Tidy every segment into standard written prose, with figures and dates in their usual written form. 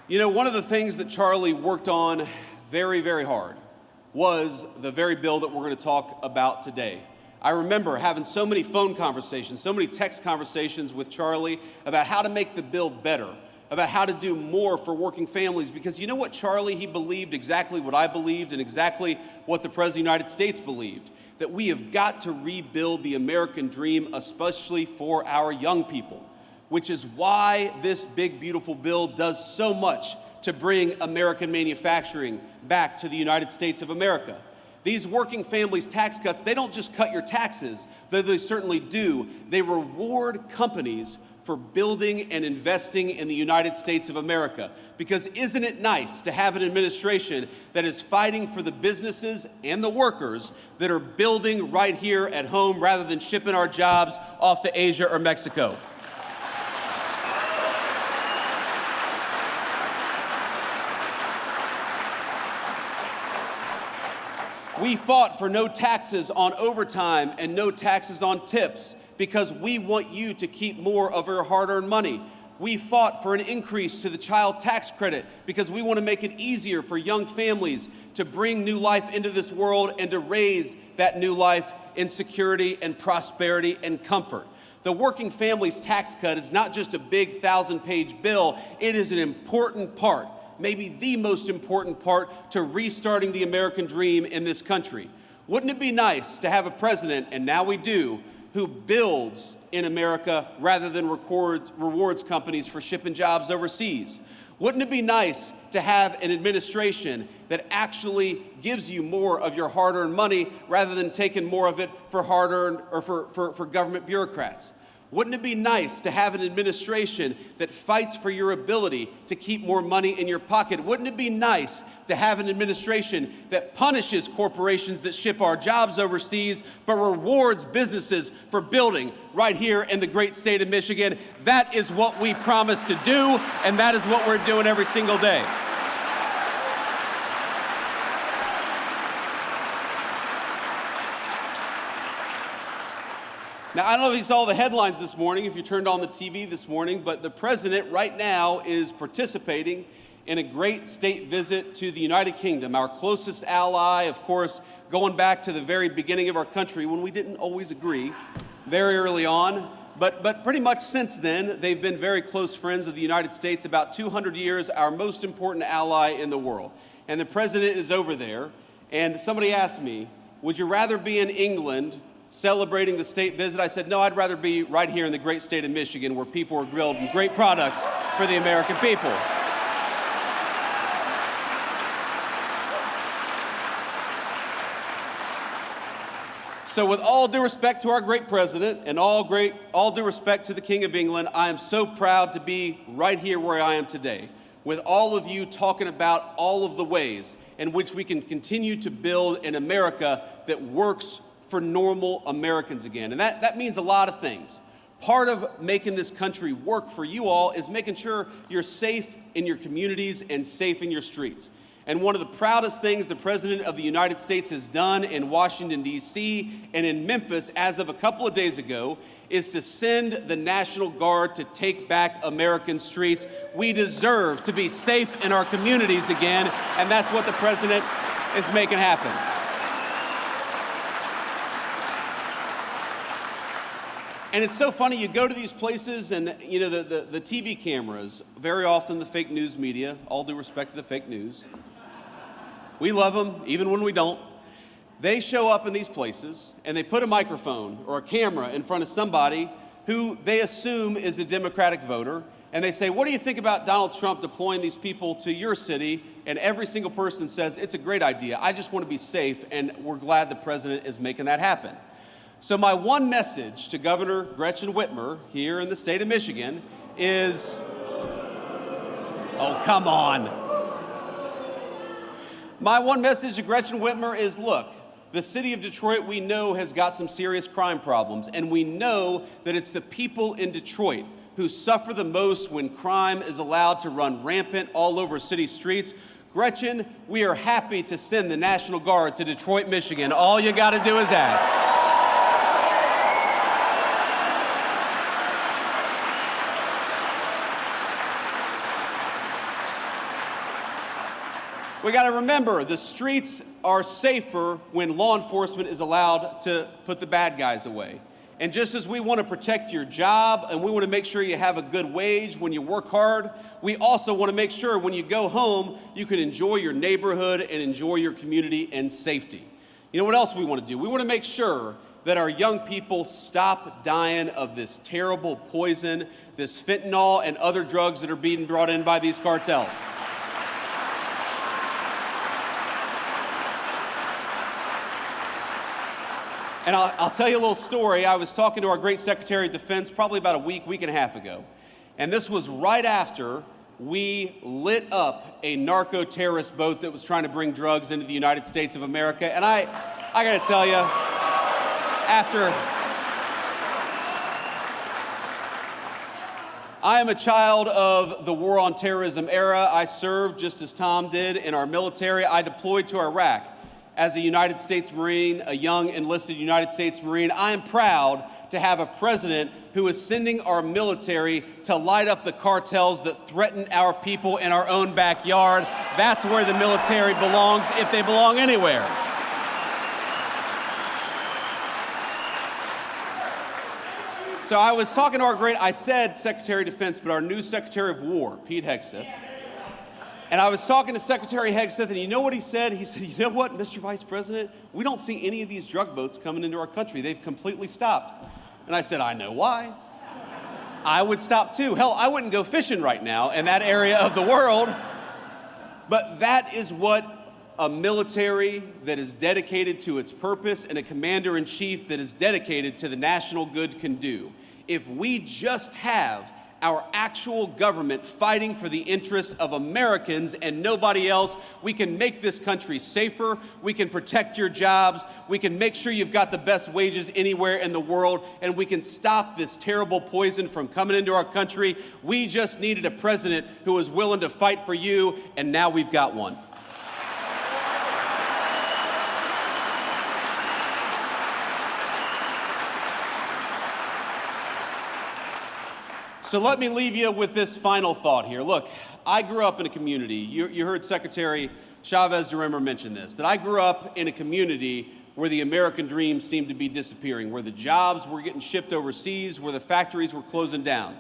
You know, one of the things that Charlie worked on very, very hard was the very bill that we're going to talk about today. I remember having so many phone conversations, so many text conversations with Charlie about how to make the bill better, about how to do more for working families. Because you know what, Charlie, he believed exactly what I believed and exactly what the President of the United States believed, that we have got to rebuild the American dream, especially for our young people, which is why this big, beautiful bill does so much to bring American manufacturing back to the United States of America. These working families tax cuts, they don't just cut your taxes, though they certainly do. They reward companies for building and investing in the United States of America. Because isn't it nice to have an administration that is fighting for the businesses and the workers that are building right here at home rather than shipping our jobs off to Asia or Mexico? We fought for no taxes on overtime and no taxes on tips because we want you to keep more of your hard-earned money. We fought for an increase to the child tax credit because we want to make it easier for young families to bring new life into this world and to raise that new life in security and prosperity and comfort. The working families tax cut is not just a big 1,000-page bill, it is an important part, maybe the most important part, to restarting the American dream in this country. Wouldn't it be nice to have a president, and now we do, who builds in America rather than rewards companies for shipping jobs overseas? Wouldn't it be nice to have an administration that actually gives you more of your hard-earned money rather than taking more of it for hard-earned or for government bureaucrats? Wouldn't it be nice to have an administration that fights for your ability to keep more money in your pocket? Wouldn't it be nice to have an administration that punishes corporations that ship our jobs overseas, but rewards businesses for building right here in the great state of Michigan? That is what we promised to do, and that is what we're doing every single day. Now, I don't know if you saw the headlines this morning, if you turned on the TV this morning, but the president right now is participating in a great state visit to the United Kingdom, our closest ally, of course, going back to the very beginning of our country when we didn't always agree very early on. But pretty much since then, they've been very close friends of the United States, about 200 years, our most important ally in the world. And the president is over there, and somebody asked me, would you rather be in England celebrating the state visit? I said, no, I'd rather be right here in the great state of Michigan where people are building great products for the American people. So with all due respect to our great president and all due respect to the King of England, I am so proud to be right here where I am today, with all of you talking about all of the ways in which we can continue to build an America that works for normal Americans again. And that means a lot of things. Part of making this country work for you all is making sure you're safe in your communities and safe in your streets. And one of the proudest things the President of the United States has done in Washington, D.C. and in Memphis as of a couple of days ago is to send the National Guard to take back American streets. We deserve to be safe in our communities again, and that's what the President is making happen. And it's so funny, you go to these places and, you know, the TV cameras, very often the fake news media, all due respect to the fake news. We love them, even when we don't. They show up in these places and they put a microphone or a camera in front of somebody who they assume is a Democratic voter. And they say, what do you think about Donald Trump deploying these people to your city? And every single person says, it's a great idea. I just want to be safe. And we're glad the president is making that happen. So my one message to Governor Gretchen Whitmer here in the state of Michigan is, oh, come on. My one message to Gretchen Whitmer is, look, the city of Detroit we know has got some serious crime problems, and we know that it's the people in Detroit who suffer the most when crime is allowed to run rampant all over city streets. Gretchen, we are happy to send the National Guard to Detroit, Michigan. All you got to do is ask. We got to remember, the streets are safer when law enforcement is allowed to put the bad guys away. And just as we want to protect your job and we want to make sure you have a good wage when you work hard, we also want to make sure when you go home, you can enjoy your neighborhood and enjoy your community and safety. You know what else we want to do? We want to make sure that our young people stop dying of this terrible poison, this fentanyl and other drugs that are being brought in by these cartels. And I'll tell you a little story. I was talking to our great Secretary of Defense probably about a week and a half ago. And this was right after we lit up a narco-terrorist boat that was trying to bring drugs into the United States of America. And I gotta tell you, I am a child of the war on terrorism era. I served, just as Tom did, in our military. I deployed to Iraq as a United States Marine, a young enlisted United States Marine. I am proud to have a president who is sending our military to light up the cartels that threaten our people in our own backyard. That's where the military belongs, if they belong anywhere. So I was talking to I said Secretary of Defense, but our new Secretary of War, Pete Hegseth. And I was talking to Secretary Hegseth, and you know what he said? He said, you know what, Mr. Vice President? We don't see any of these drug boats coming into our country. They've completely stopped. And I said, I know why. I would stop too. Hell, I wouldn't go fishing right now in that area of the world. But that is what a military that is dedicated to its purpose and a commander-in-chief that is dedicated to the national good can do. If we just have our actual government fighting for the interests of Americans and nobody else, we can make this country safer, we can protect your jobs, we can make sure you've got the best wages anywhere in the world, and we can stop this terrible poison from coming into our country. We just needed a president who was willing to fight for you, and now we've got one. So let me leave you with this final thought here. Look, I grew up in a community, you heard Secretary Chavez DeRimmer mention this, that I grew up in a community where the American dream seemed to be disappearing, where the jobs were getting shipped overseas, where the factories were closing down.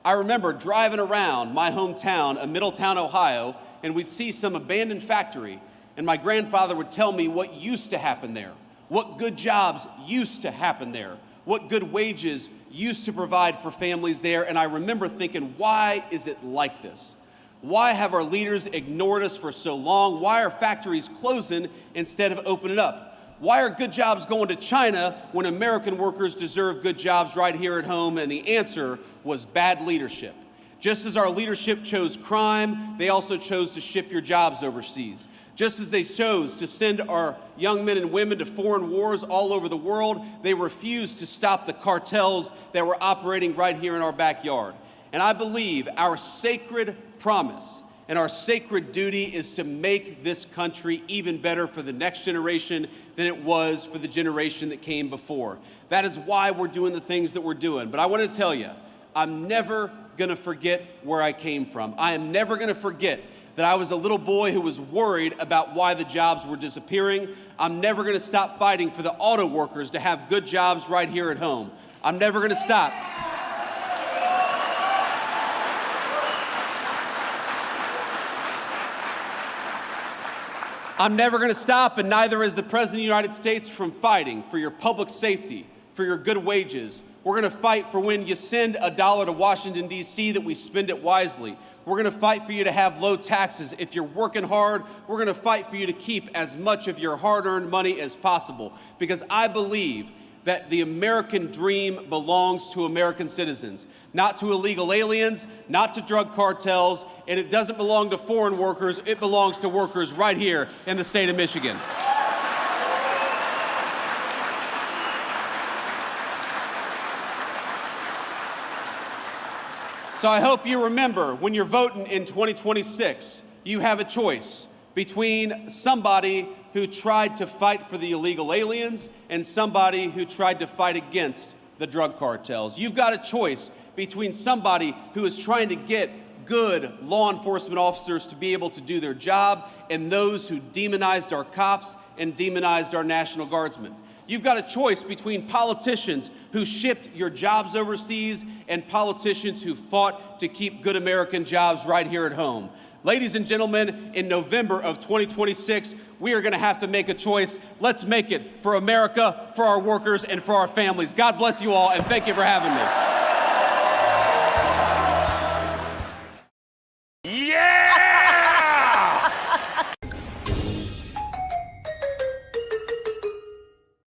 I remember driving around my hometown, Middletown, Ohio, and we'd see some abandoned factory, and my grandfather would tell me what used to happen there, what good jobs used to happen there, what good wages used to provide for families there. And I remember thinking, why is it like this? Why have our leaders ignored us for so long? Why are factories closing instead of opening up? Why are good jobs going to China when American workers deserve good jobs right here at home? And the answer was bad leadership. Just as our leadership chose crime, they also chose to ship your jobs overseas. Just as they chose to send our young men and women to foreign wars all over the world, they refused to stop the cartels that were operating right here in our backyard. And I believe our sacred promise and our sacred duty is to make this country even better for the next generation than it was for the generation that came before. That is why we're doing the things that we're doing. But I want to tell you, I'm never going to forget where I came from. I am never going to forget that I was a little boy who was worried about why the jobs were disappearing. I'm never going to stop fighting for the auto workers to have good jobs right here at home. I'm never going to stop. I'm never going to stop, and neither is the President of the United States, from fighting for your public safety, for your good wages. We're going to fight for when you send $1 to Washington, D.C., that we spend it wisely. We're going to fight for you to have low taxes. If you're working hard, we're going to fight for you to keep as much of your hard-earned money as possible. Because I believe that the American dream belongs to American citizens, not to illegal aliens, not to drug cartels, and it doesn't belong to foreign workers. It belongs to workers right here in the state of Michigan. So I hope you remember, when you're voting in 2026, you have a choice between somebody who tried to fight for the illegal aliens and somebody who tried to fight against the drug cartels. You've got a choice between somebody who is trying to get good law enforcement officers to be able to do their job and those who demonized our cops and demonized our National Guardsmen. You've got a choice between politicians who shipped your jobs overseas and politicians who fought to keep good American jobs right here at home. Ladies and gentlemen, in November of 2026, we are going to have to make a choice. Let's make it for America, for our workers, and for our families. God bless you all, and thank you for having me.